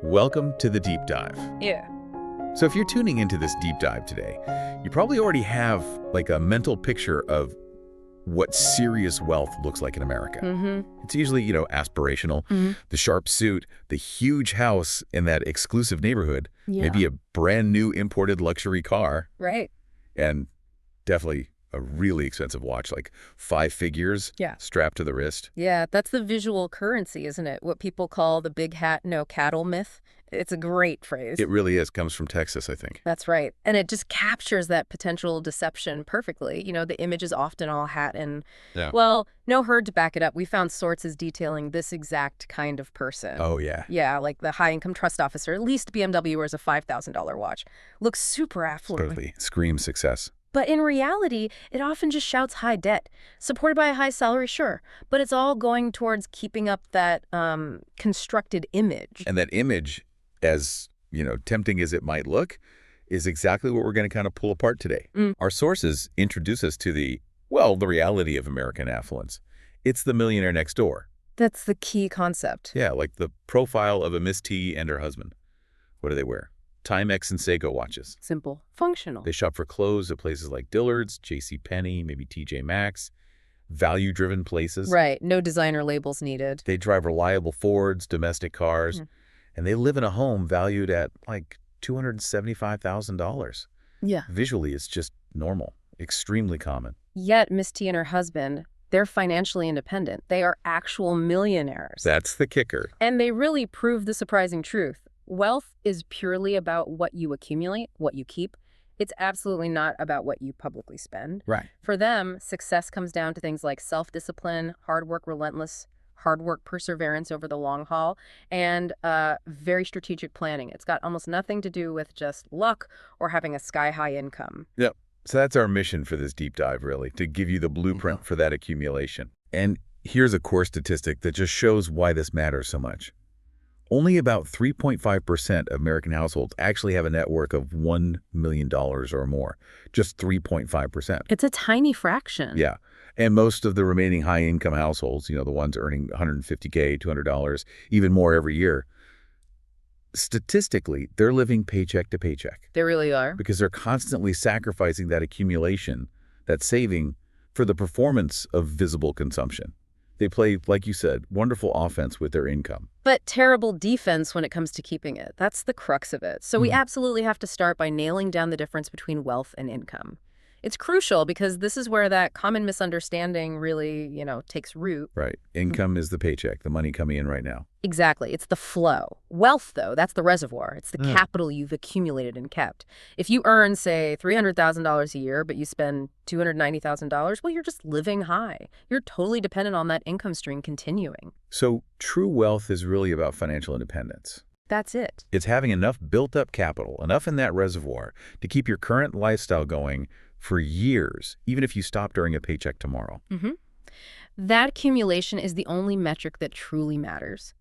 Welcome to the Deep Dive. Yeah. So if you're tuning into this deep dive today, you probably already have like a mental picture of what serious wealth looks like in America. It's usually, aspirational. The sharp suit, the huge house in that exclusive neighborhood, maybe a brand new imported luxury car. Right. And definitely a really expensive watch, like 5 figures strapped to the wrist. Yeah, that's the visual currency, isn't it? What people call the big hat, no cattle myth. It's a great phrase. It really is. Comes from Texas, I think. That's right. And it just captures that potential deception perfectly. The image is often all hat and, well, no herd to back it up. We found sources detailing this exact kind of person. Oh, yeah. Yeah, like the high-income trust officer, at least BMW wears a $5,000 watch. Looks super affluent. Totally. Screams success. But in reality, it often just shouts high debt, supported by a high salary, sure. But it's all going towards keeping up that constructed image. And that image, as tempting as it might look, is exactly what we're going to kind of pull apart today. Our sources introduce us to the reality of American affluence. It's the millionaire next door. That's the key concept. Yeah, like the profile of a Miss T and her husband. What do they wear? Timex and Seiko watches. Simple. Functional. They shop for clothes at places like Dillard's, JCPenney, maybe TJ Maxx, value-driven places. Right. No designer labels needed. They drive reliable Fords, domestic cars, and they live in a home valued at like $275,000. Yeah. Visually, it's just normal, extremely common. Yet Miss T and her husband, they're financially independent. They are actual millionaires. That's the kicker. And they really prove the surprising truth. Wealth is purely about what you accumulate, what you keep. It's absolutely not about what you publicly spend. Right. For them, success comes down to things like self-discipline, hard work, perseverance over the long haul, and very strategic planning. It's got almost nothing to do with just luck or having a sky-high income. Yep. So that's our mission for this deep dive, really, to give you the blueprint for that accumulation. And here's a core statistic that just shows why this matters so much. Only about 3.5% of American households actually have a net worth of $1 million or more. Just 3.5%. It's a tiny fraction. Yeah. And most of the remaining high-income households, the ones earning $150K, $200, even more every year, statistically, they're living paycheck to paycheck. They really are. Because they're constantly sacrificing that accumulation, that saving, for the performance of visible consumption. They play, like you said, wonderful offense with their income. But terrible defense when it comes to keeping it. That's the crux of it. So we absolutely have to start by nailing down the difference between wealth and income. It's crucial because this is where that common misunderstanding really, takes root. Right. Income is the paycheck, the money coming in right now. Exactly. It's the flow. Wealth, though, that's the reservoir. It's the capital you've accumulated and kept. If you earn, say, $300,000 a year, but you spend $290,000, well, you're just living high. You're totally dependent on that income stream continuing. So true wealth is really about financial independence. That's it. It's having enough built-up capital, enough in that reservoir to keep your current lifestyle going for years, even if you stop during a paycheck tomorrow. That accumulation is the only metric that truly matters.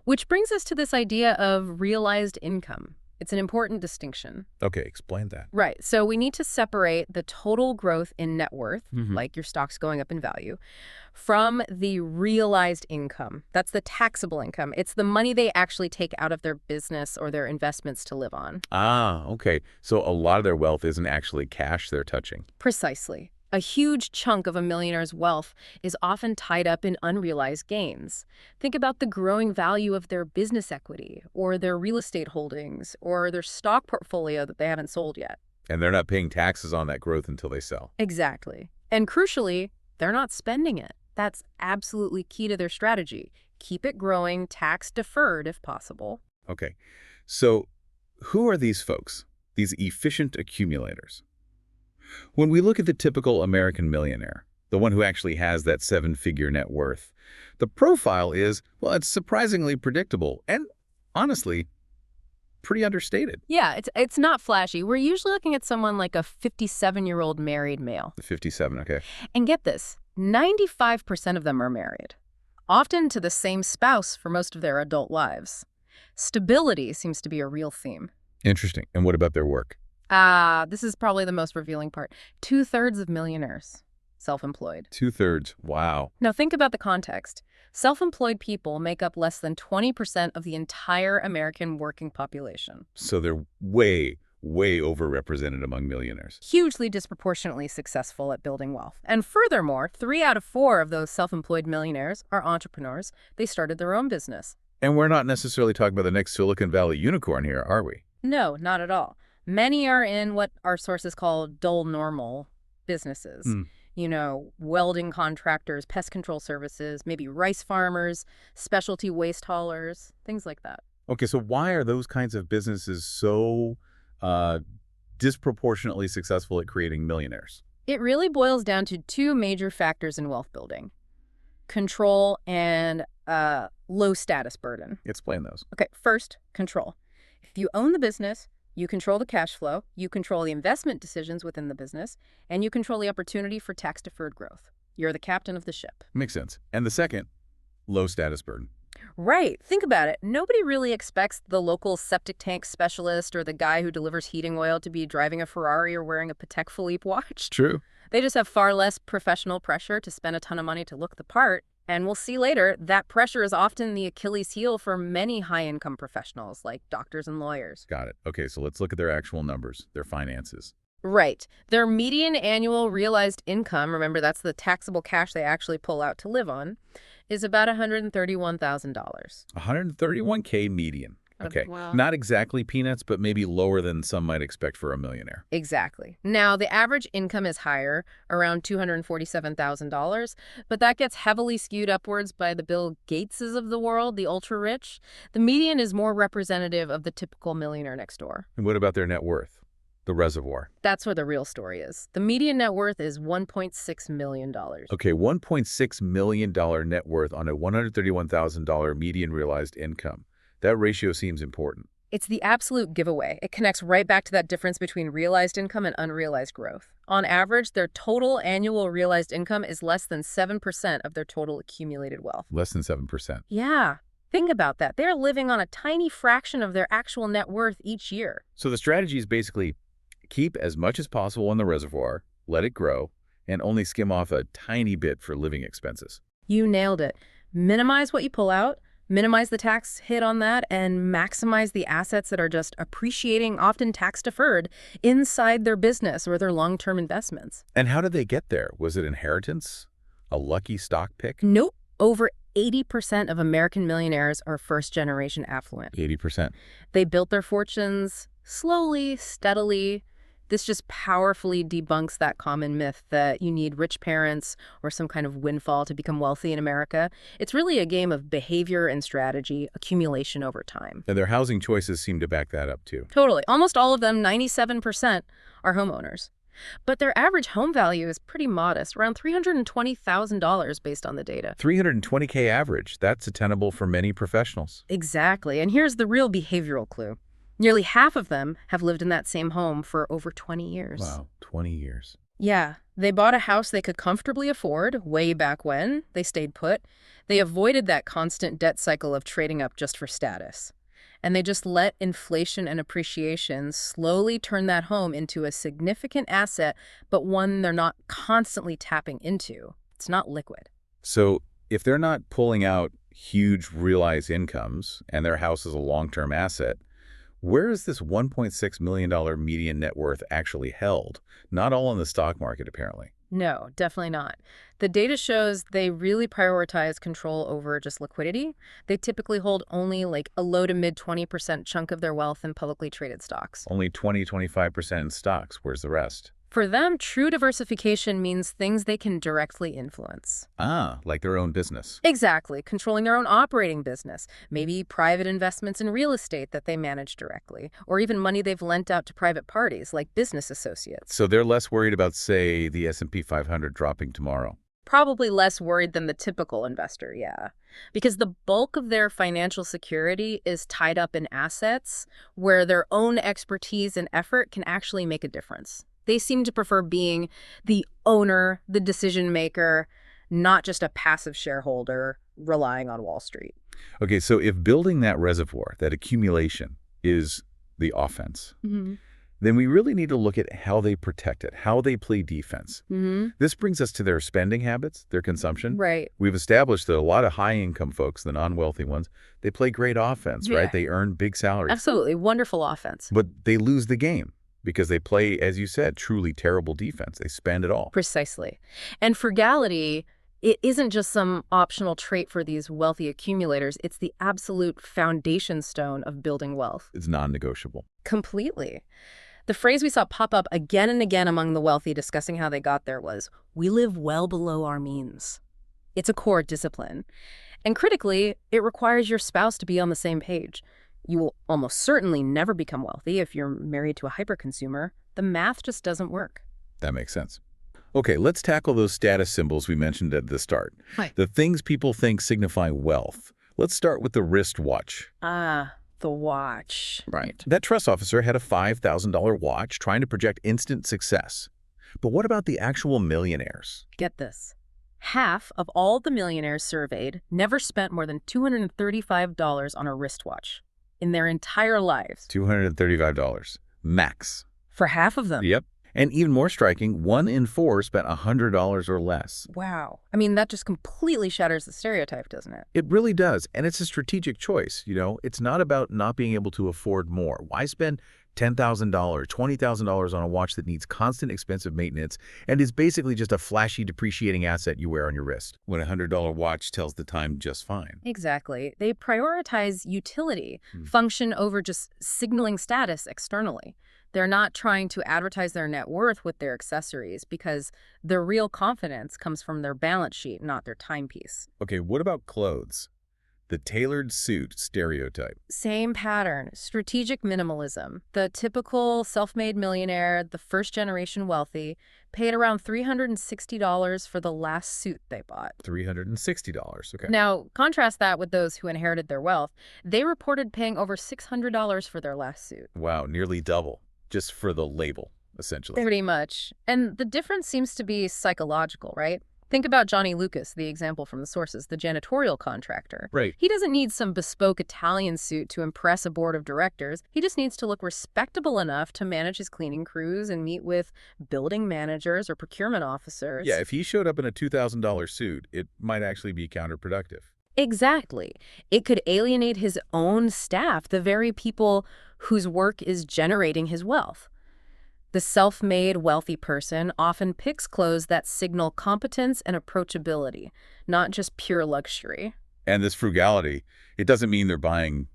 Which brings us to this idea of realized income. It's an important distinction. Okay, explain that. Right. So we need to separate the total growth in net worth, like your stocks going up in value, from the realized income. That's the taxable income. It's the money they actually take out of their business or their investments to live on. Ah, okay. So a lot of their wealth isn't actually cash they're touching. Precisely. A huge chunk of a millionaire's wealth is often tied up in unrealized gains. Think about the growing value of their business equity, or their real estate holdings, or their stock portfolio that they haven't sold yet. And they're not paying taxes on that growth until they sell. Exactly. And crucially, they're not spending it. That's absolutely key to their strategy. Keep it growing, tax deferred if possible. Okay. So who are these folks, these efficient accumulators? When we look at the typical American millionaire, the one who actually has that 7-figure net worth, the profile is, well, it's surprisingly predictable and, honestly, pretty understated. Yeah, it's not flashy. We're usually looking at someone like a 57-year-old married male. 57, okay. And get this, 95% of them are married, often to the same spouse for most of their adult lives. Stability seems to be a real theme. Interesting. And what about their work? This is probably the most revealing part. 2/3 of millionaires, self-employed. 2/3. Wow. Now think about the context. Self-employed people make up less than 20% of the entire American working population. So they're way, way overrepresented among millionaires. Hugely disproportionately successful at building wealth. And furthermore, 3 out of 4 of those self-employed millionaires are entrepreneurs. They started their own business. And we're not necessarily talking about the next Silicon Valley unicorn here, are we? No, not at all. Many are in what our sources call dull normal businesses. You know, welding contractors, pest control services, maybe rice farmers, specialty waste haulers, things like that. Okay, so why are those kinds of businesses so disproportionately successful at creating millionaires? It really boils down to 2 major factors in wealth building: control and low status burden. Explain those. Okay, first, control. If you own the business, you control the cash flow, you control the investment decisions within the business, and you control the opportunity for tax-deferred growth. You're the captain of the ship. Makes sense. And the second, low status burden. Right. Think about it. Nobody really expects the local septic tank specialist or the guy who delivers heating oil to be driving a Ferrari or wearing a Patek Philippe watch. True. They just have far less professional pressure to spend a ton of money to look the part. And we'll see later, that pressure is often the Achilles heel for many high-income professionals, like doctors and lawyers. Got it. Okay, so let's look at their actual numbers, their finances. Right. Their median annual realized income, remember that's the taxable cash they actually pull out to live on, is about $131,000. $131K median. Okay, Wow. Not exactly peanuts, but maybe lower than some might expect for a millionaire. Exactly. Now, the average income is higher, around $247,000, but that gets heavily skewed upwards by the Bill Gateses of the world, the ultra-rich. The median is more representative of the typical millionaire next door. And what about their net worth? The reservoir. That's where the real story is. The median net worth is $1.6 million. Okay, $1.6 million net worth on a $131,000 median realized income. That ratio seems important. It's the absolute giveaway. It connects right back to that difference between realized income and unrealized growth. On average, their total annual realized income is less than 7% of their total accumulated wealth. Less than 7%. Yeah. Think about that. They're living on a tiny fraction of their actual net worth each year. So the strategy is basically keep as much as possible in the reservoir, let it grow, and only skim off a tiny bit for living expenses. You nailed it. Minimize what you pull out, minimize the tax hit on that, and maximize the assets that are just appreciating, often tax-deferred, inside their business or their long-term investments. And how did they get there? Was it inheritance? A lucky stock pick? Nope. Over 80% of American millionaires are first-generation affluent. 80%. They built their fortunes slowly, steadily. This just powerfully debunks that common myth that you need rich parents or some kind of windfall to become wealthy in America. It's really a game of behavior and strategy, accumulation over time. And their housing choices seem to back that up too. Totally. Almost all of them, 97%, are homeowners. But their average home value is pretty modest, around $320,000 based on the data. $320K average. That's attainable for many professionals. Exactly. And here's the real behavioral clue. Nearly half of them have lived in that same home for over 20 years. Wow, 20 years. Yeah, they bought a house they could comfortably afford way back when. They stayed put. They avoided that constant debt cycle of trading up just for status. And they just let inflation and appreciation slowly turn that home into a significant asset, but one they're not constantly tapping into. It's not liquid. So if they're not pulling out huge realized incomes and their house is a long-term asset, where is this $1.6 million median net worth actually held? Not all in the stock market, apparently. No, definitely not. The data shows they really prioritize control over just liquidity. They typically hold only like a low to mid 20% chunk of their wealth in publicly traded stocks. Only 20–25% in stocks. Where's the rest? For them, true diversification means things they can directly influence. Ah, like their own business. Exactly. Controlling their own operating business, maybe private investments in real estate that they manage directly, or even money they've lent out to private parties like business associates. So they're less worried about, say, the S&P 500 dropping tomorrow. Probably less worried than the typical investor, yeah. Because the bulk of their financial security is tied up in assets where their own expertise and effort can actually make a difference. They seem to prefer being the owner, the decision maker, not just a passive shareholder relying on Wall Street. Okay, so if building that reservoir, that accumulation, is the offense, then we really need to look at how they protect it, how they play defense. This brings us to their spending habits, their consumption. Right. We've established that a lot of high-income folks, the non-wealthy ones, they play great offense, right? They earn big salaries. Absolutely. Wonderful offense. But they lose the game because they play, as you said, truly terrible defense. They spend it all. Precisely. And frugality, it isn't just some optional trait for these wealthy accumulators. It's the absolute foundation stone of building wealth. It's non-negotiable. Completely. The phrase we saw pop up again and again among the wealthy discussing how they got there was, "We live well below our means." It's a core discipline. And critically, it requires your spouse to be on the same page. You will almost certainly never become wealthy if you're married to a hyperconsumer. The math just doesn't work. That makes sense. Okay, let's tackle those status symbols we mentioned at the start. Right. The things people think signify wealth. Let's start with the wristwatch. The watch. Right. That trust officer had a $5,000 watch trying to project instant success. But what about the actual millionaires? Get this. Half of all the millionaires surveyed never spent more than $235 on a wristwatch in their entire lives. $235. Max. For half of them. Yep. And even more striking, 1 in 4 spent $100 or less. Wow. I mean, that just completely shatters the stereotype, doesn't it? It really does. And it's a strategic choice. It's not about not being able to afford more. Why spend $10,000, $20,000 on a watch that needs constant expensive maintenance and is basically just a flashy depreciating asset you wear on your wrist, when a $100 watch tells the time just fine? Exactly. They prioritize utility, function over just signaling status externally. They're not trying to advertise their net worth with their accessories because their real confidence comes from their balance sheet, not their timepiece. Okay, what about clothes? The tailored suit stereotype. Same pattern. Strategic minimalism. The typical self-made millionaire, the first-generation wealthy, paid around $360 for the last suit they bought. $360, okay. Now, contrast that with those who inherited their wealth. They reported paying over $600 for their last suit. Wow, nearly double, just for the label, essentially. Pretty much. And the difference seems to be psychological, right? Think about Johnny Lucas, the example from the sources, the janitorial contractor. Right. He doesn't need some bespoke Italian suit to impress a board of directors. He just needs to look respectable enough to manage his cleaning crews and meet with building managers or procurement officers. Yeah, if he showed up in a $2,000 suit, it might actually be counterproductive. Exactly. It could alienate his own staff, the very people whose work is generating his wealth. The self-made wealthy person often picks clothes that signal competence and approachability, not just pure luxury. And this frugality, it doesn't mean they're buying,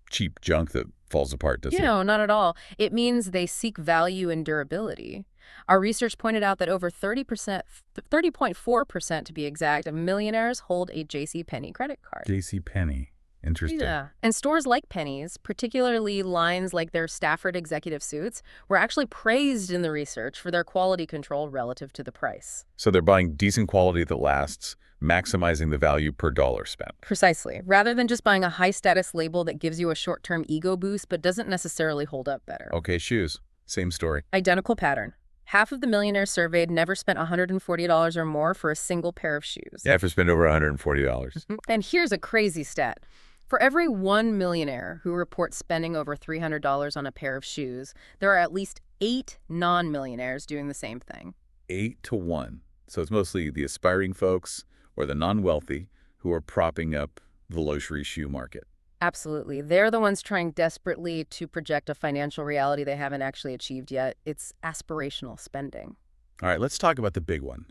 cheap junk that falls apart, does it? No, not at all. It means they seek value and durability. Our research pointed out that over 30%, 30.4% to be exact, of millionaires hold a JCPenney credit card. JCPenney. Interesting. Yeah. And stores like Penny's, particularly lines like their Stafford executive suits, were actually praised in the research for their quality control relative to the price. So they're buying decent quality that lasts, maximizing the value per dollar spent. Precisely. Rather than just buying a high-status label that gives you a short-term ego boost but doesn't necessarily hold up better. Okay, shoes. Same story. Identical pattern. Half of the millionaires surveyed never spent $140 or more for a single pair of shoes. Yeah, if you spend over $140. And here's a crazy stat. For every one millionaire who reports spending over $300 on a pair of shoes, there are at least 8 non-millionaires doing the same thing. 8 to 1. So it's mostly the aspiring folks or the non-wealthy who are propping up the luxury shoe market. Absolutely. They're the ones trying desperately to project a financial reality they haven't actually achieved yet. It's aspirational spending. All right, let's talk about the big one.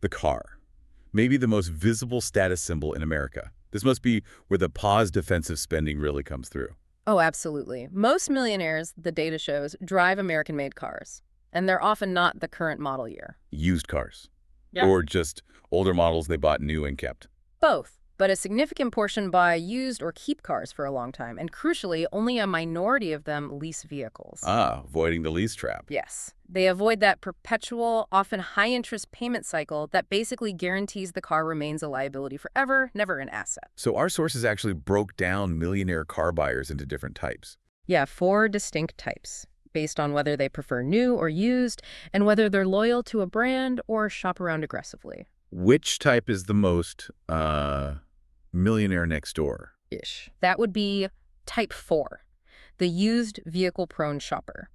The car. Maybe the most visible status symbol in America. This must be where the PAWs defensive spending really comes through. Oh, absolutely. Most millionaires, the data shows, drive American-made cars. And they're often not the current model year. Used cars. Yeah. Or just older models they bought new and kept. Both. But a significant portion buy used or keep cars for a long time. And crucially, only a minority of them lease vehicles. Avoiding the lease trap. Yes. They avoid that perpetual, often high-interest payment cycle that basically guarantees the car remains a liability forever, never an asset. So our sources actually broke down millionaire car buyers into different types. Yeah, 4 distinct types, based on whether they prefer new or used, and whether they're loyal to a brand or shop around aggressively. Which type is the most millionaire next door? Ish. That would be type 4, the used vehicle-prone shopper.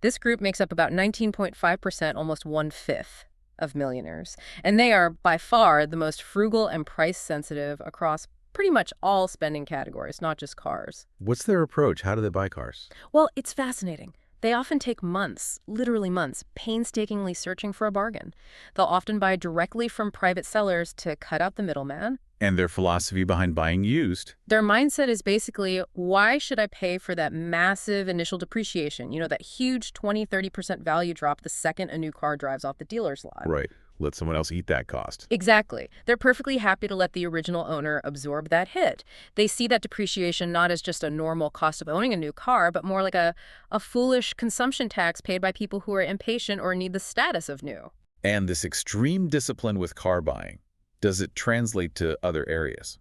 This group makes up about 19.5%, almost one-fifth of millionaires. And they are by far the most frugal and price-sensitive across pretty much all spending categories, not just cars. What's their approach? How do they buy cars? Well, it's fascinating. They often take months, literally months, painstakingly searching for a bargain. They'll often buy directly from private sellers to cut out the middleman. And their philosophy behind buying used? Their mindset is basically, why should I pay for that massive initial depreciation? You know, that huge 20–30% value drop the second a new car drives off the dealer's lot. Right. Let someone else eat that cost. Exactly. They're perfectly happy to let the original owner absorb that hit. They see that depreciation not as just a normal cost of owning a new car, but more like a foolish consumption tax paid by people who are impatient or need the status of new. And this extreme discipline with car buying, does it translate to other areas?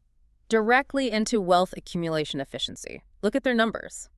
Directly into wealth accumulation efficiency. Look at their numbers.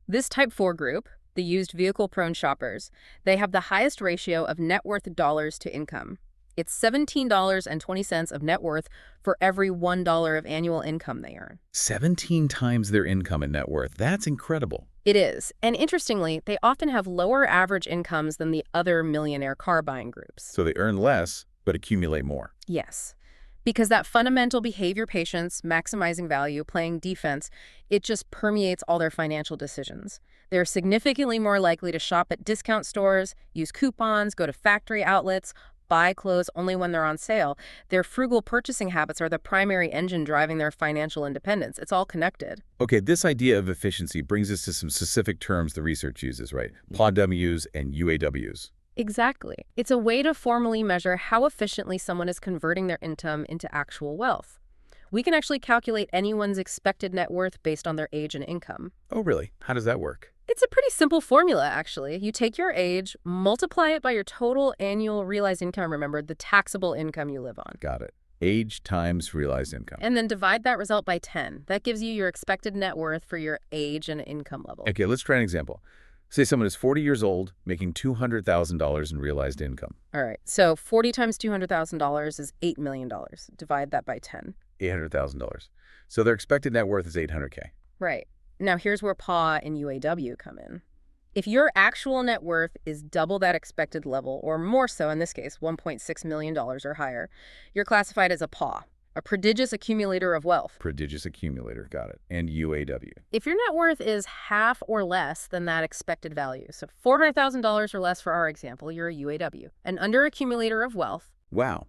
This Type 4 group, the used vehicle-prone shoppers, they have the highest ratio of net worth dollars to income. It's $17.20 of net worth for every $1 of annual income they earn. 17 times their income and net worth. That's incredible. It is. And interestingly, they often have lower average incomes than the other millionaire car buying groups. So they earn less, but accumulate more. Yes. Because that fundamental behavior patience, maximizing value, playing defense, it just permeates all their financial decisions. They're significantly more likely to shop at discount stores, use coupons, go to factory outlets, buy clothes only when they're on sale. Their frugal purchasing habits are the primary engine driving their financial independence. It's all connected. Okay, this idea of efficiency brings us to some specific terms the research uses, right? PAWs and UAWs. Exactly. It's a way to formally measure how efficiently someone is converting their income into actual wealth. We can actually calculate anyone's expected net worth based on their age and income. Oh, really? How does that work? It's a pretty simple formula, actually. You take your age, multiply it by your total annual realized income, remember, the taxable income you live on. Got it. Age times realized income. And then divide that result by 10. That gives you your expected net worth for your age and income level. Okay, let's try an example. Say someone is 40 years old, making $200,000 in realized income. All right, so 40 times $200,000 is $8 million. Divide that by 10. $800,000. So their expected net worth is $800K. Right. Now here's where PAW and UAW come in. If your actual net worth is double that expected level, or more so in this case, $1.6 million or higher, you're classified as a PAW, a Prodigious Accumulator of Wealth. Prodigious Accumulator, got it. And UAW. If your net worth is half or less than that expected value, so $400,000 or less for our example, you're a UAW, an Under-Accumulator of Wealth. Wow.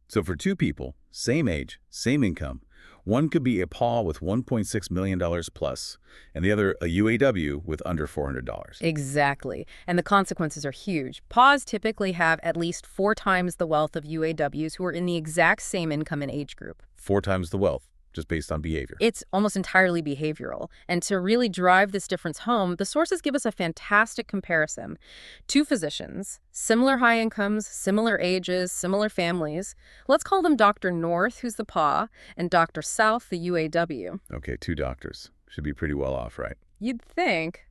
So for two people, same age, same income, one could be a PAW with $1.6 million plus, and the other a UAW with under $400. Exactly. And the consequences are huge. PAWs typically have at least 4 times the wealth of UAWs who are in the exact same income and age group. 4 times the wealth, just based on behavior. It's almost entirely behavioral. And to really drive this difference home, the sources give us a fantastic comparison. 2 physicians, similar high incomes, similar ages, similar families. Let's call them Dr. North, who's the PAW, and Dr. South, the UAW. Okay, 2 doctors. Should be pretty well off, right? You'd think.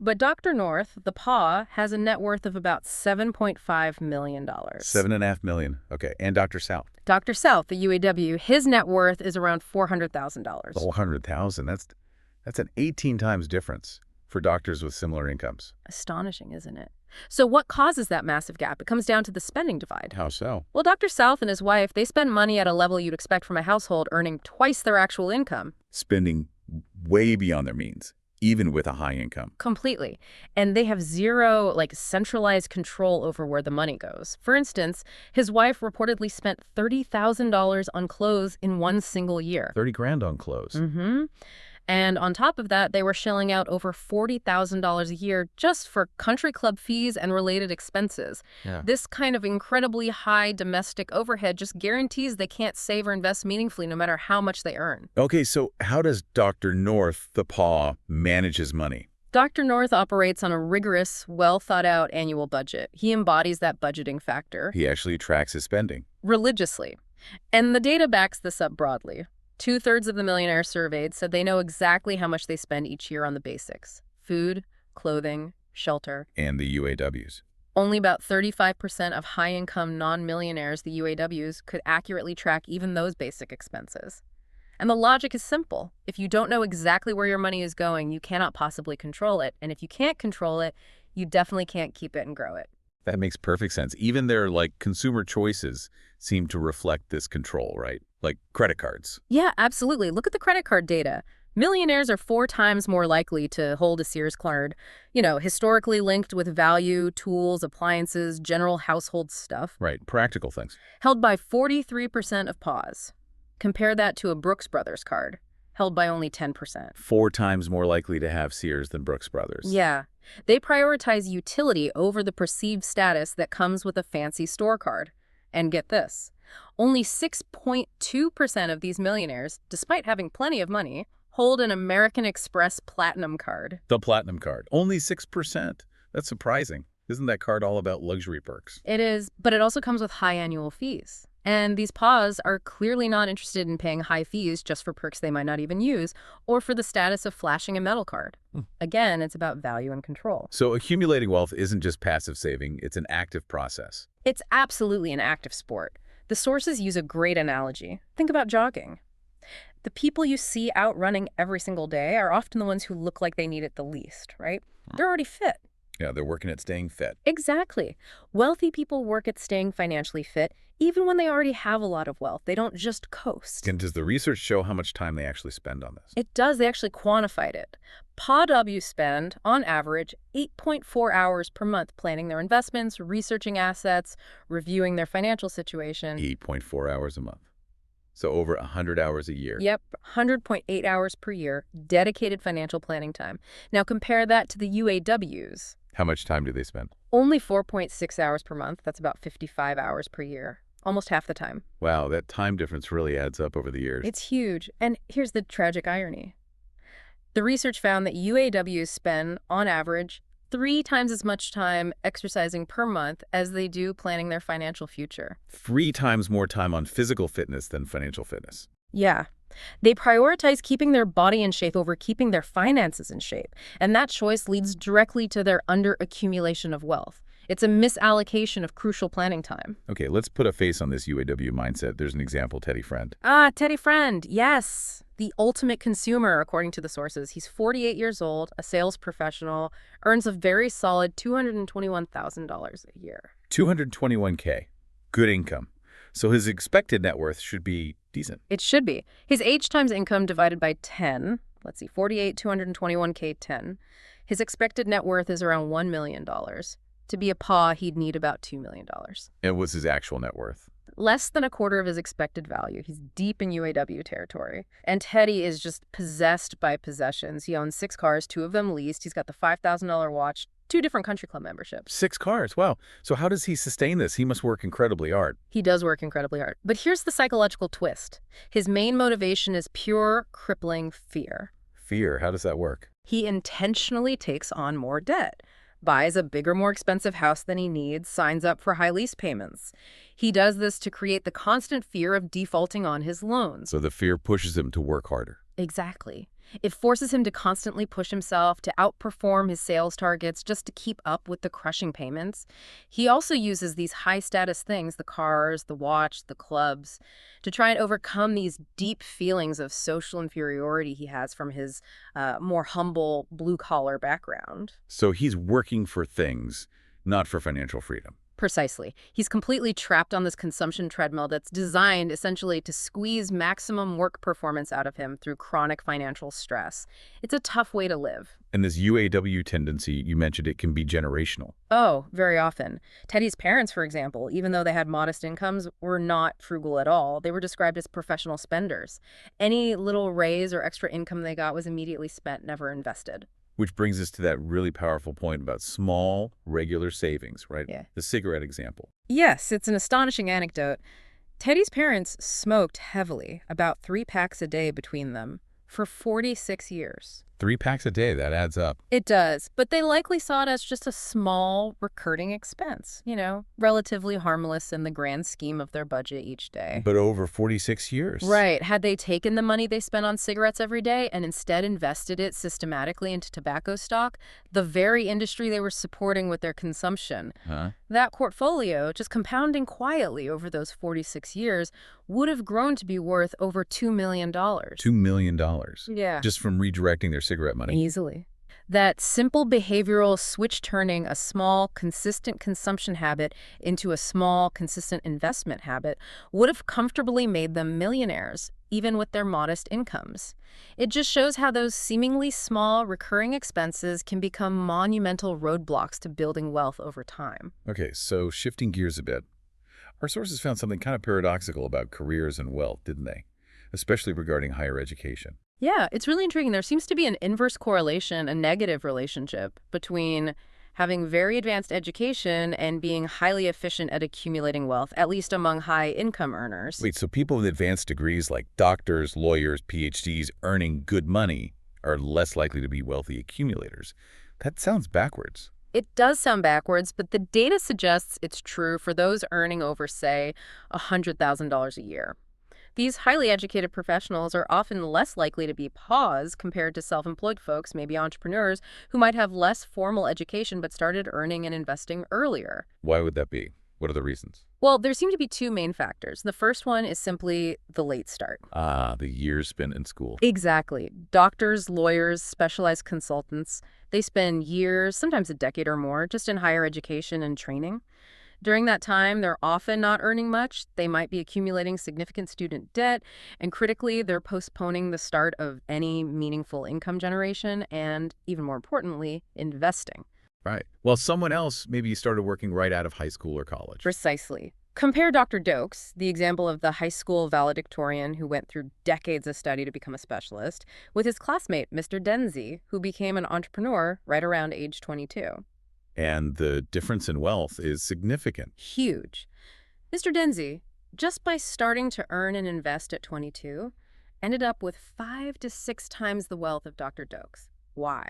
But Dr. North, the PAW, has a net worth of about $7.5 million. $7.5 million. Okay, and Dr. South. Dr. South, the UAW, his net worth is around $400,000. $400,000. That's an 18 times difference for doctors with similar incomes. Astonishing, isn't it? So what causes that massive gap? It comes down to the spending divide. How so? Well, Dr. South and his wife, they spend money at a level you'd expect from a household earning twice their actual income. Spending way beyond their means, even with a high income. Completely. And they have zero, centralized control over where the money goes. For instance, his wife reportedly spent $30,000 on clothes in one single year. 30 grand on clothes. Mm-hmm. And on top of that, they were shelling out over $40,000 a year just for country club fees and related expenses. Yeah. This kind of incredibly high domestic overhead just guarantees they can't save or invest meaningfully no matter how much they earn. Okay, so how does Dr. North, the PAW, manage his money? Dr. North operates on a rigorous, well-thought-out annual budget. He embodies that budgeting factor. He actually tracks his spending. Religiously. And the data backs this up broadly. 2/3 of the millionaires surveyed said they know exactly how much they spend each year on the basics: food, clothing, shelter. And the UAWs. Only about 35% of high-income non-millionaires, the UAWs, could accurately track even those basic expenses. And the logic is simple. If you don't know exactly where your money is going, you cannot possibly control it. And if you can't control it, you definitely can't keep it and grow it. That makes perfect sense. Even their, consumer choices seem to reflect this control, right? Like credit cards. Yeah, absolutely. Look at the credit card data. Millionaires are 4 times more likely to hold a Sears card, historically linked with value, tools, appliances, general household stuff. Right, practical things. Held by 43% of PAWs. Compare that to a Brooks Brothers card, held by only 10%. 4 times more likely to have Sears than Brooks Brothers. Yeah. They prioritize utility over the perceived status that comes with a fancy store card. And get this, only 6.2% of these millionaires, despite having plenty of money, hold an American Express Platinum card. The Platinum card. Only 6%. That's surprising. Isn't that card all about luxury perks? It is, but it also comes with high annual fees. And these PAWs are clearly not interested in paying high fees just for perks they might not even use, or for the status of flashing a metal card. Again, it's about value and control. So accumulating wealth isn't just passive saving, it's an active process. It's absolutely an active sport. The sources use a great analogy. Think about jogging. The people you see out running every single day are often the ones who look like they need it the least, right? They're already fit. Yeah, they're working at staying fit. Exactly. Wealthy people work at staying financially fit even when they already have a lot of wealth. They don't just coast. And does the research show how much time they actually spend on this? It does. They actually quantified it. PAWs spend, on average, 8.4 hours per month planning their investments, researching assets, reviewing their financial situation. 8.4 hours a month. So over 100 hours a year. Yep, 100.8 hours per year, dedicated financial planning time. Now compare that to the UAWs. How much time do they spend? Only 4.6 hours per month. That's about 55 hours per year. Almost half the time. Wow, that time difference really adds up over the years. It's huge. And here's the tragic irony. The research found that UAWs spend, on average, 3 times as much time exercising per month as they do planning their financial future. 3 times more time on physical fitness than financial fitness. Yeah. They prioritize keeping their body in shape over keeping their finances in shape. And that choice leads directly to their under-accumulation of wealth. It's a misallocation of crucial planning time. Okay, let's put a face on this UAW mindset. There's an example, Teddy Friend. Teddy Friend, yes. The ultimate consumer, according to the sources. He's 48 years old, a sales professional, earns a very solid $221,000 a year. $221K. Good income. So his expected net worth should be decent. It should be. His age times income divided by 10. Let's see, 48, 221K, 10. His expected net worth is around $1 million. To be a PAW, he'd need about $2 million. And what's his actual net worth? Less than a quarter of his expected value. He's deep in UAW territory. And Teddy is just possessed by possessions. He owns 6 cars, 2 of them leased. He's got the $5,000 watch, 2 different country club memberships. 6 cars, wow. So how does he sustain this? He must work incredibly hard. He does work incredibly hard. But here's the psychological twist. His main motivation is pure, crippling fear. Fear, how does that work? He intentionally takes on more debt. Buys a bigger, more expensive house than he needs, signs up for high lease payments. He does this to create the constant fear of defaulting on his loans. So the fear pushes him to work harder. Exactly. It forces him to constantly push himself, to outperform his sales targets, just to keep up with the crushing payments. He also uses these high-status things, the cars, the watch, the clubs, to try and overcome these deep feelings of social inferiority he has from his more humble, blue-collar background. So he's working for things, not for financial freedom. Precisely. He's completely trapped on this consumption treadmill that's designed essentially to squeeze maximum work performance out of him through chronic financial stress. It's a tough way to live. And this UAW tendency, you mentioned it can be generational. Oh, very often. Teddy's parents, for example, even though they had modest incomes, were not frugal at all. They were described as professional spenders. Any little raise or extra income they got was immediately spent, never invested. Which brings us to that really powerful point about small, regular savings, right? Yeah. The cigarette example. Yes, it's an astonishing anecdote. Teddy's parents smoked heavily, about 3 packs a day between them, for 46 years. 3 packs a day, that adds up. It does, but they likely saw it as just a small, recurring expense, relatively harmless in the grand scheme of their budget each day. But over 46 years. Right. Had they taken the money they spent on cigarettes every day and instead invested it systematically into tobacco stock, the very industry they were supporting with their consumption, that portfolio, just compounding quietly over those 46 years, would have grown to be worth over $2 million. $2 million. Yeah. Just from redirecting their cigarette money. Easily. That simple behavioral switch, turning a small, consistent consumption habit into a small, consistent investment habit, would have comfortably made them millionaires, even with their modest incomes. It just shows how those seemingly small, recurring expenses can become monumental roadblocks to building wealth over time. Okay, so shifting gears a bit. Our sources found something kind of paradoxical about careers and wealth, didn't they? Especially regarding higher education. Yeah, it's really intriguing. There seems to be an inverse correlation, a negative relationship between having very advanced education and being highly efficient at accumulating wealth, at least among high-income earners. Wait, so people with advanced degrees like doctors, lawyers, PhDs earning good money are less likely to be wealthy accumulators. That sounds backwards. It does sound backwards, but the data suggests it's true for those earning over, say, $100,000 a year. These highly educated professionals are often less likely to be PAWs compared to self-employed folks, maybe entrepreneurs, who might have less formal education but started earning and investing earlier. Why would that be? What are the reasons? Well, there seem to be two main factors. The first one is simply the late start. Ah, the years spent in school. Exactly. Doctors, lawyers, specialized consultants, they spend years, sometimes a decade or more, just in higher education and training. During that time, they're often not earning much. They might be accumulating significant student debt, and critically, they're postponing the start of any meaningful income generation and, even more importantly, investing. Right. Well, someone else maybe started working right out of high school or college. Precisely. Compare Dr. Dokes, the example of the high school valedictorian who went through decades of study to become a specialist, with his classmate, Mr. Denzi, who became an entrepreneur right around age 22. And the difference in wealth is significant. Huge. Mr. Denzi, just by starting to earn and invest at 22, ended up with 5 to 6 times the wealth of Dr. Dokes. Why?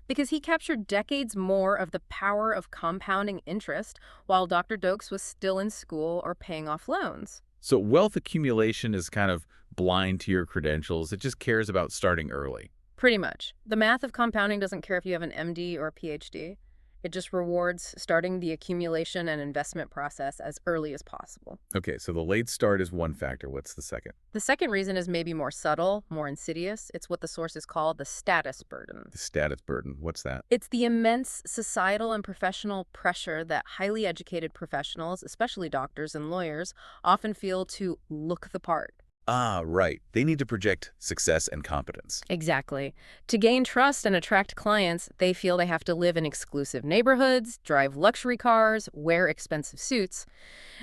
Because he captured decades more of the power of compounding interest while Dr. Dokes was still in school or paying off loans. So wealth accumulation is kind of blind to your credentials. It just cares about starting early. Pretty much. The math of compounding doesn't care if you have an MD or a PhD. It just rewards starting the accumulation and investment process as early as possible. Okay, so the late start is one factor. What's the second? The second reason is maybe more subtle, more insidious. It's what the sources call the status burden. The status burden. What's that? It's the immense societal and professional pressure that highly educated professionals, especially doctors and lawyers, often feel to look the part. Ah, right. They need to project success and competence. Exactly. To gain trust and attract clients, they feel they have to live in exclusive neighborhoods, drive luxury cars, wear expensive suits.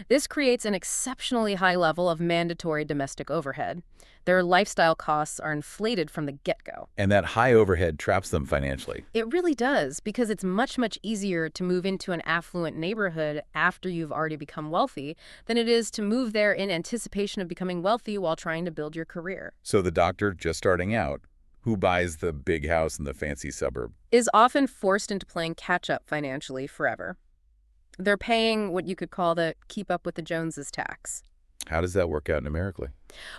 This creates an exceptionally high level of mandatory domestic overhead. Their lifestyle costs are inflated from the get-go. And that high overhead traps them financially. It really does, because it's much, much easier to move into an affluent neighborhood after you've already become wealthy than it is to move there in anticipation of becoming wealthy while trying to build your career. So the doctor just starting out, who buys the big house in the fancy suburb, is often forced into playing catch-up financially forever. They're paying what you could call the keep up with the Joneses tax. how does that work out numerically?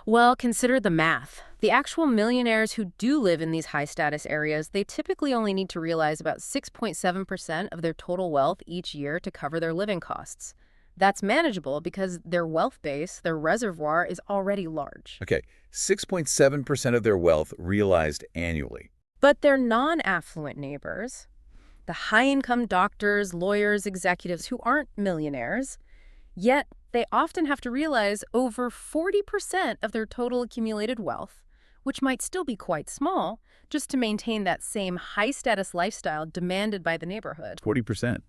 Well, consider the math. The actual millionaires who do live in these high-status areas, they typically only need to realize about 6.7% of their total wealth each year to cover their living costs. That's manageable because their wealth base, their reservoir, is already large. Okay, 6.7% of their wealth realized annually. But their non-affluent neighbors, the high-income doctors, lawyers, executives who aren't millionaires, yet they often have to realize over 40% of their total accumulated wealth, which might still be quite small, just to maintain that same high-status lifestyle demanded by the neighborhood. 40%.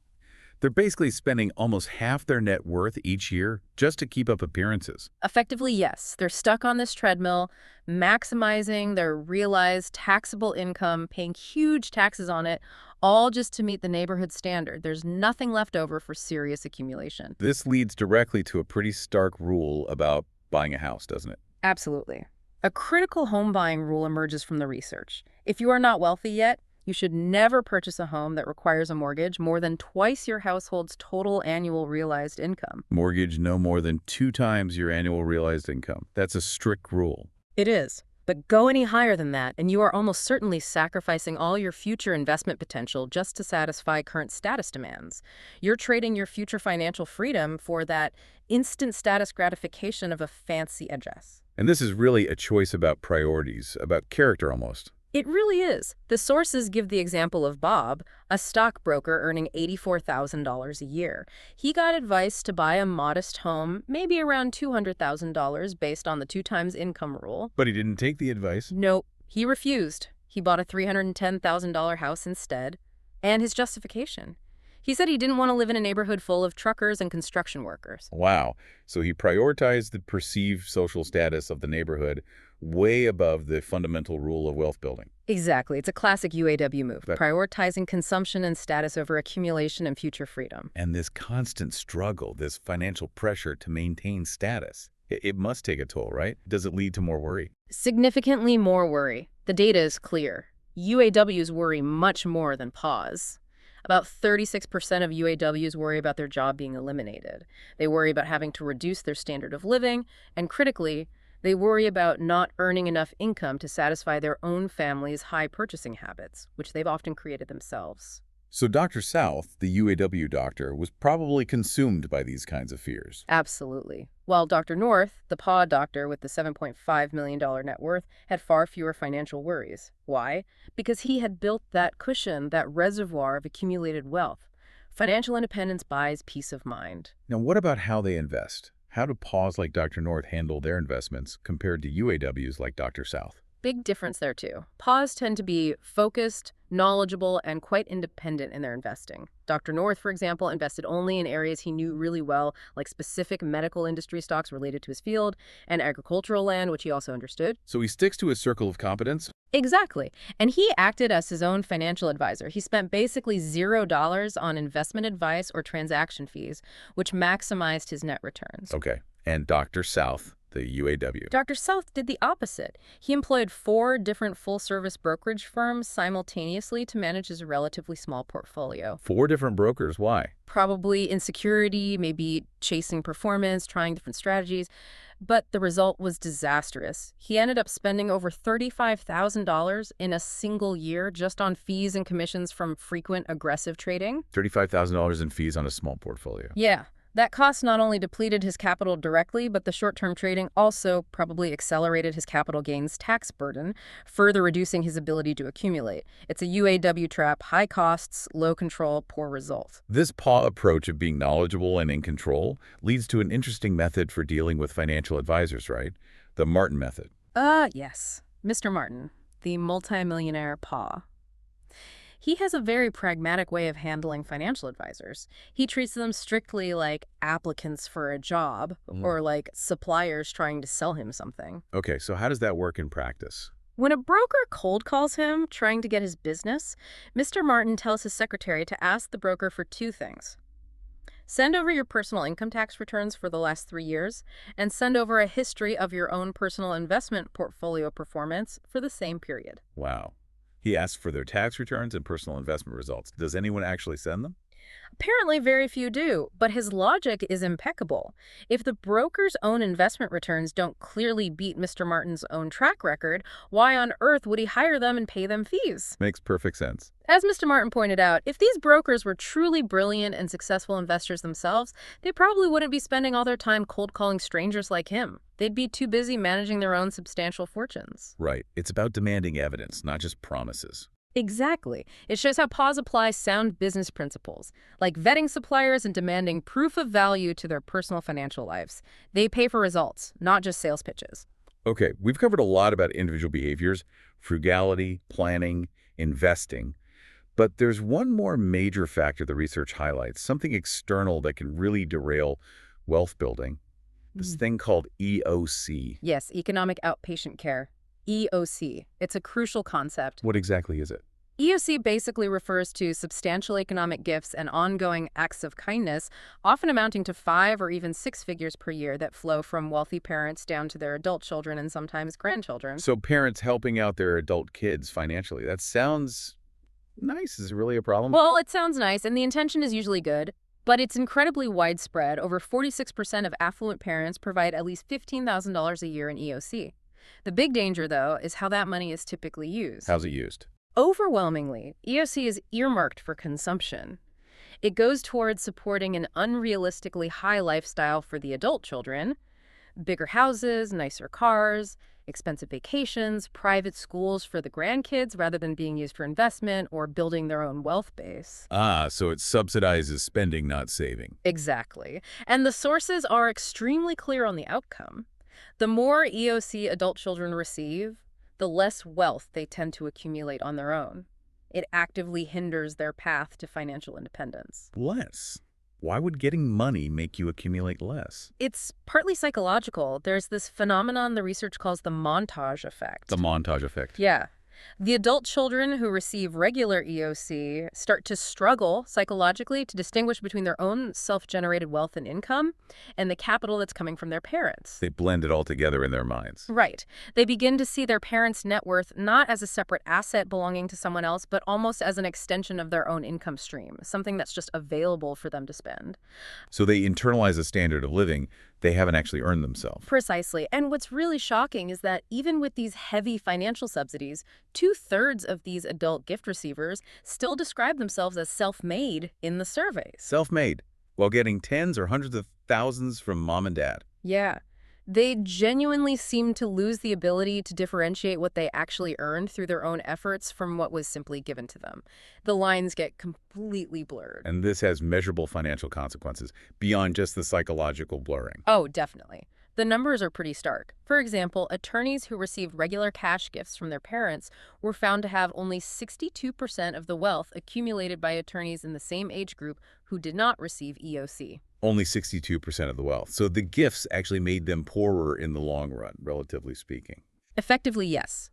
They're basically spending almost half their net worth each year just to keep up appearances. Effectively, yes. They're stuck on this treadmill, maximizing their realized taxable income, paying huge taxes on it, all just to meet the neighborhood standard. There's nothing left over for serious accumulation. This leads directly to a pretty stark rule about buying a house, doesn't it? Absolutely. A critical home buying rule emerges from the research. If you are not wealthy yet, you should never purchase a home that requires a mortgage more than twice your household's total annual realized income. Mortgage no more than 2 times your annual realized income. That's a strict rule. It is. But go any higher than that, and you are almost certainly sacrificing all your future investment potential just to satisfy current status demands. You're trading your future financial freedom for that instant status gratification of a fancy address. And this is really a choice about priorities, about character almost. It really is. The sources give the example of Bob, a stockbroker earning $84,000 a year. He got advice to buy a modest home, maybe around $200,000 based on the 2 times income rule. But he didn't take the advice. Nope, he refused. He bought a $310,000 house instead. And his justification. He said he didn't want to live in a neighborhood full of truckers and construction workers. Wow. So he prioritized the perceived social status of the neighborhood way above the fundamental rule of wealth building. Exactly. It's a classic UAW move, But prioritizing consumption and status over accumulation and future freedom. And this constant struggle, this financial pressure to maintain status, it must take a toll, right? Does it lead to more worry? Significantly more worry. The data is clear. UAWs worry much more than PAWs. About 36% of UAWs worry about their job being eliminated. They worry about having to reduce their standard of living, and critically, they worry about not earning enough income to satisfy their own family's high purchasing habits, which they've often created themselves. So Dr. South, the UAW doctor, was probably consumed by these kinds of fears. Absolutely. While Dr. North, the PAW doctor with the $7.5 million net worth, had far fewer financial worries. Why? Because he had built that cushion, that reservoir of accumulated wealth. Financial independence buys peace of mind. Now, what about how they invest? How do PAWs like Dr. North handle their investments compared to UAWs like Dr. South? Big difference there, too. PAWs tend to be focused, knowledgeable, and quite independent in their investing. Dr. North, for example, invested only in areas he knew really well, like specific medical industry stocks related to his field, and agricultural land, which he also understood. So he sticks to his circle of competence? Exactly. And he acted as his own financial advisor. He spent basically $0 on investment advice or transaction fees, which maximized his net returns. Okay. And Dr. South, the UAW. Dr. South did the opposite. He employed 4 different full-service brokerage firms simultaneously to manage his relatively small portfolio. 4 different brokers. Why? Probably insecurity, maybe chasing performance, trying different strategies. But the result was disastrous. He ended up spending over $35,000 in a single year just on fees and commissions from frequent aggressive trading. $35,000 in fees on a small portfolio. Yeah. That cost not only depleted his capital directly, but the short-term trading also probably accelerated his capital gains tax burden, further reducing his ability to accumulate. It's a UAW trap: high costs, low control, poor result. This PAW approach of being knowledgeable and in control leads to an interesting method for dealing with financial advisors, right? The Martin method. Yes. Mr. Martin, the multimillionaire PAW. He has a very pragmatic way of handling financial advisors. He treats them strictly like applicants for a job or like suppliers trying to sell him something. Okay, so how does that work in practice? When a broker cold calls him trying to get his business, Mr. Martin tells his secretary to ask the broker for 2 things. Send over your personal income tax returns for the last 3 years, and send over a history of your own personal investment portfolio performance for the same period. Wow. He asks for their tax returns and personal investment results. Does anyone actually send them? Apparently, very few do, but his logic is impeccable. If the broker's own investment returns don't clearly beat Mr. Martin's own track record, why on earth would he hire them and pay them fees? Makes perfect sense. As Mr. Martin pointed out, if these brokers were truly brilliant and successful investors themselves, they probably wouldn't be spending all their time cold calling strangers like him. They'd be too busy managing their own substantial fortunes. Right. It's about demanding evidence, not just promises. Exactly. It shows how PAWs apply sound business principles, like vetting suppliers and demanding proof of value to their personal financial lives. They pay for results, not just sales pitches. Okay, we've covered a lot about individual behaviors, frugality, planning, investing. But there's one more major factor the research highlights, something external that can really derail wealth building. This thing called EOC. Yes, Economic Outpatient Care. EOC. It's a crucial concept. What exactly is it? EOC basically refers to substantial economic gifts and ongoing acts of kindness, often amounting to 5 or even 6 figures per year that flow from wealthy parents down to their adult children and sometimes grandchildren. So parents helping out their adult kids financially. That sounds nice. Is it really a problem? Well, it sounds nice, and the intention is usually good. But it's incredibly widespread. Over 46% of affluent parents provide at least $15,000 a year in EOC. The big danger, though, is how that money is typically used. How's it used? Overwhelmingly, EOC is earmarked for consumption. It goes towards supporting an unrealistically high lifestyle for the adult children, bigger houses, nicer cars, expensive vacations, private schools for the grandkids rather than being used for investment or building their own wealth base. Ah, so it subsidizes spending, not saving. Exactly. And the sources are extremely clear on the outcome. The more EOC adult children receive, the less wealth they tend to accumulate on their own. It actively hinders their path to financial independence. Less. Why would getting money make you accumulate less? It's partly psychological. There's this phenomenon the research calls the montage effect. The montage effect. Yeah. The adult children who receive regular EOC start to struggle psychologically to distinguish between their own self-generated wealth and income and the capital that's coming from their parents. They blend it all together in their minds. Right. They begin to see their parents' net worth not as a separate asset belonging to someone else, but almost as an extension of their own income stream, something that's just available for them to spend. So they internalize a standard of living they haven't actually earned themselves. Precisely. And what's really shocking is that even with these heavy financial subsidies, 2/3 of these adult gift receivers still describe themselves as self-made in the surveys. Self-made, while getting tens or hundreds of thousands from mom and dad. Yeah. They genuinely seem to lose the ability to differentiate what they actually earned through their own efforts from what was simply given to them. The lines get completely blurred. And this has measurable financial consequences beyond just the psychological blurring. Oh, definitely. The numbers are pretty stark. For example, attorneys who received regular cash gifts from their parents were found to have only 62% of the wealth accumulated by attorneys in the same age group who did not receive EOC. Only 62% of the wealth. So the gifts actually made them poorer in the long run, relatively speaking. Effectively, yes.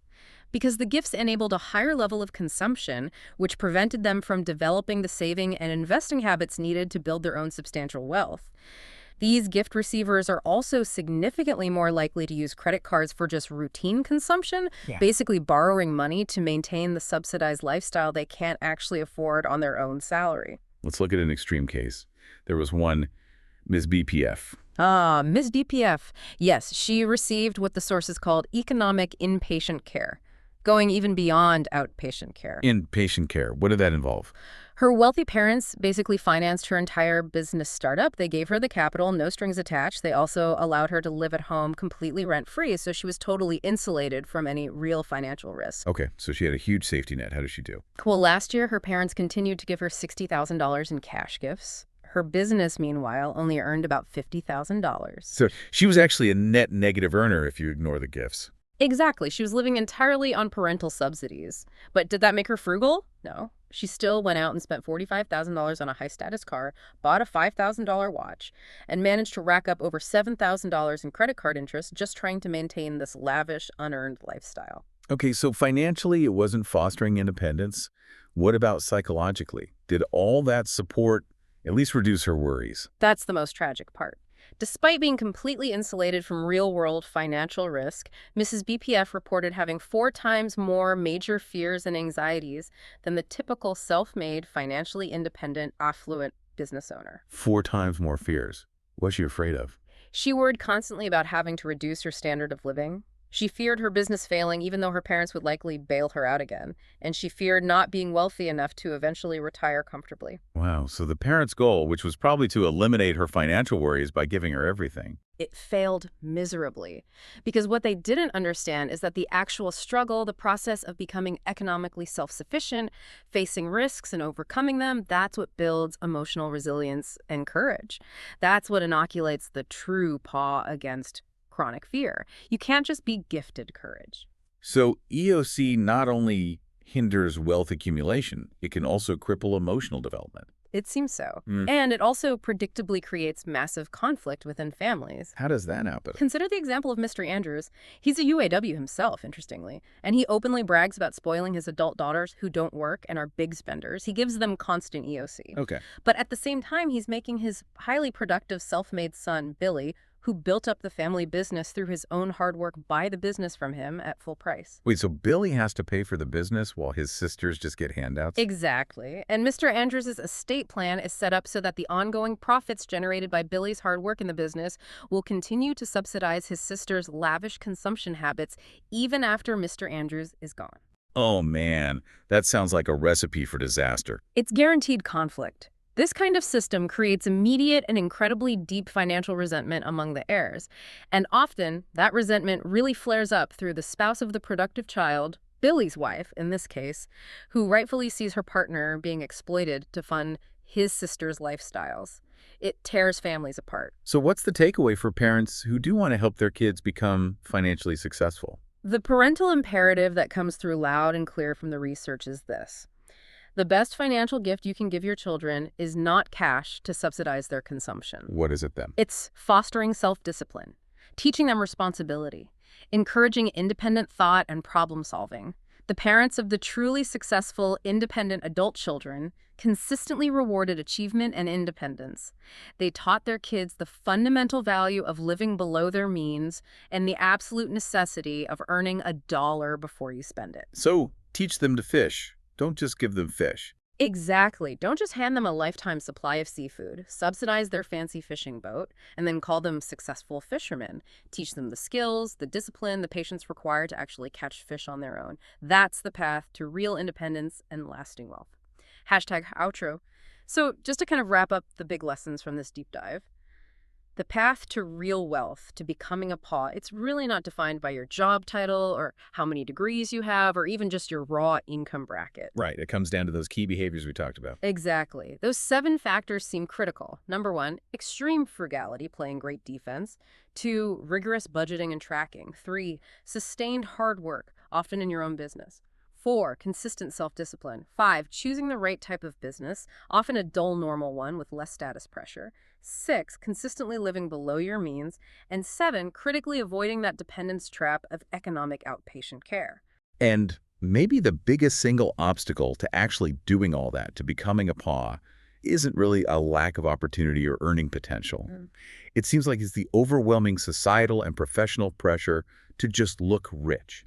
Because the gifts enabled a higher level of consumption, which prevented them from developing the saving and investing habits needed to build their own substantial wealth. These gift receivers are also significantly more likely to use credit cards for just routine consumption, basically borrowing money to maintain the subsidized lifestyle they can't actually afford on their own salary. Let's look at an extreme case. There was one, Ms. BPF. Ms. DPF. Yes, she received what the sources called economic inpatient care, going even beyond outpatient care. Inpatient care. What did that involve? Her wealthy parents basically financed her entire business startup. They gave her the capital, no strings attached. They also allowed her to live at home completely rent-free, so she was totally insulated from any real financial risk. Okay, so she had a huge safety net. How did she do? Well, last year, her parents continued to give her $60,000 in cash gifts. Her business, meanwhile, only earned about $50,000. So she was actually a net negative earner if you ignore the gifts. Exactly. She was living entirely on parental subsidies. But did that make her frugal? No. She still went out and spent $45,000 on a high-status car, bought a $5,000 watch, and managed to rack up over $7,000 in credit card interest just trying to maintain this lavish, unearned lifestyle. Okay, so financially it wasn't fostering independence. What about psychologically? Did all that support at least reduce her worries? That's the most tragic part. Despite being completely insulated from real-world financial risk, Mrs. BPF reported having 4 times more major fears and anxieties than the typical self-made, financially independent, affluent business owner. 4 times more fears. What's she afraid of? She worried constantly about having to reduce her standard of living. She feared her business failing, even though her parents would likely bail her out again. And she feared not being wealthy enough to eventually retire comfortably. Wow, so the parents' goal, which was probably to eliminate her financial worries by giving her everything. It failed miserably. Because what they didn't understand is that the actual struggle, the process of becoming economically self-sufficient, facing risks and overcoming them, that's what builds emotional resilience and courage. That's what inoculates the true paw against chronic fear. You can't just be gifted courage. So EOC not only hinders wealth accumulation, it can also cripple emotional development. It seems so. And it also predictably creates massive conflict within families. How does that happen? Consider the example of Mr. Andrews. He's a UAW himself, interestingly, and he openly brags about spoiling his adult daughters who don't work and are big spenders. He gives them constant EOC. Okay. But at the same time, he's making his highly productive self-made son, Billy, who built up the family business through his own hard work, buy the business from him at full price. Wait, so Billy has to pay for the business while his sisters just get handouts? Exactly. And Mr. Andrews' estate plan is set up so that the ongoing profits generated by Billy's hard work in the business will continue to subsidize his sister's lavish consumption habits even after Mr. Andrews is gone. Oh man, that sounds like a recipe for disaster. It's guaranteed conflict. This kind of system creates immediate and incredibly deep financial resentment among the heirs. And often, that resentment really flares up through the spouse of the productive child, Billy's wife in this case, who rightfully sees her partner being exploited to fund his sister's lifestyles. It tears families apart. So what's the takeaway for parents who do want to help their kids become financially successful? The parental imperative that comes through loud and clear from the research is this. The best financial gift you can give your children is not cash to subsidize their consumption. What is it then? It's fostering self-discipline, teaching them responsibility, encouraging independent thought and problem-solving. The parents of the truly successful, independent adult children consistently rewarded achievement and independence. They taught their kids the fundamental value of living below their means and the absolute necessity of earning $1 before you spend it. So teach them to fish. Don't just give them fish. Exactly. Don't just hand them a lifetime supply of seafood, subsidize their fancy fishing boat, and then call them successful fishermen. Teach them the skills, the discipline, the patience required to actually catch fish on their own. That's the path to real independence and lasting wealth. #outro. So just to kind of wrap up the big lessons from this deep dive, the path to real wealth, to becoming a PAW, it's really not defined by your job title or how many degrees you have or even just your raw income bracket. Right. It comes down to those key behaviors we talked about. Exactly. Those 7 factors seem critical. Number 1, extreme frugality, playing great defense. 2, rigorous budgeting and tracking. 3, sustained hard work, often in your own business. 4, consistent self-discipline. 5, choosing the right type of business, often a dull normal one with less status pressure. 6, consistently living below your means. And 7, critically avoiding that dependence trap of economic outpatient care. And maybe the biggest single obstacle to actually doing all that, to becoming a PAW, isn't really a lack of opportunity or earning potential. It seems like it's the overwhelming societal and professional pressure to just look rich,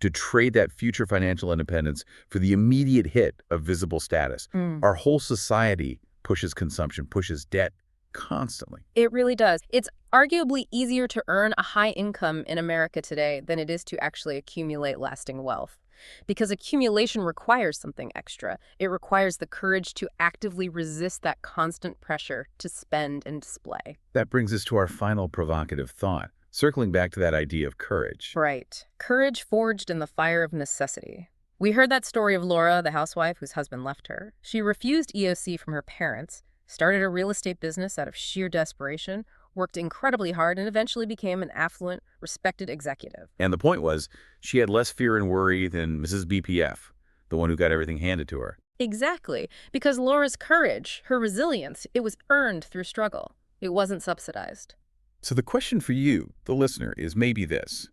to trade that future financial independence for the immediate hit of visible status. Our whole society pushes consumption, pushes debt constantly. It really does. It's arguably easier to earn a high income in America today than it is to actually accumulate lasting wealth. Because accumulation requires something extra. It requires the courage to actively resist that constant pressure to spend and display. That brings us to our final provocative thought, circling back to that idea of courage. Right. Courage forged in the fire of necessity. We heard that story of Laura, the housewife whose husband left her. She refused EOC from her parents, started a real estate business out of sheer desperation, worked incredibly hard, and eventually became an affluent, respected executive. And the point was, she had less fear and worry than Mrs. BPF, the one who got everything handed to her. Exactly. Because Laura's courage, her resilience, it was earned through struggle. It wasn't subsidized. So the question for you, the listener, is maybe this.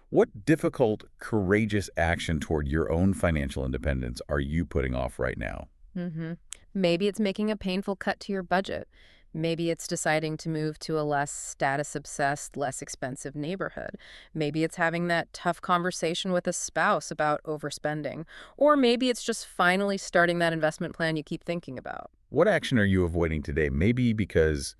What difficult, courageous action toward your own financial independence are you putting off right now? Maybe it's making a painful cut to your budget. Maybe it's deciding to move to a less status-obsessed, less expensive neighborhood. Maybe it's having that tough conversation with a spouse about overspending. Or maybe it's just finally starting that investment plan you keep thinking about. What action are you avoiding today? Maybe because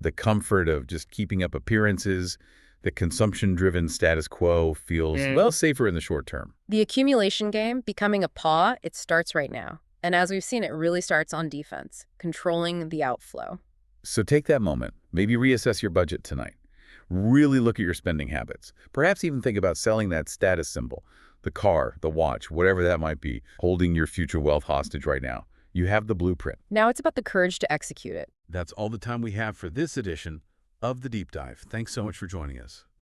the comfort of just keeping up appearances, the consumption-driven status quo feels, well, safer in the short term. The accumulation game, becoming a PAW, it starts right now. And as we've seen, it really starts on defense, controlling the outflow. So take that moment, maybe reassess your budget tonight. Really look at your spending habits. Perhaps even think about selling that status symbol, the car, the watch, whatever that might be, holding your future wealth hostage right now. You have the blueprint. Now it's about the courage to execute it. That's all the time we have for this edition of The Deep Dive. Thanks so much for joining us.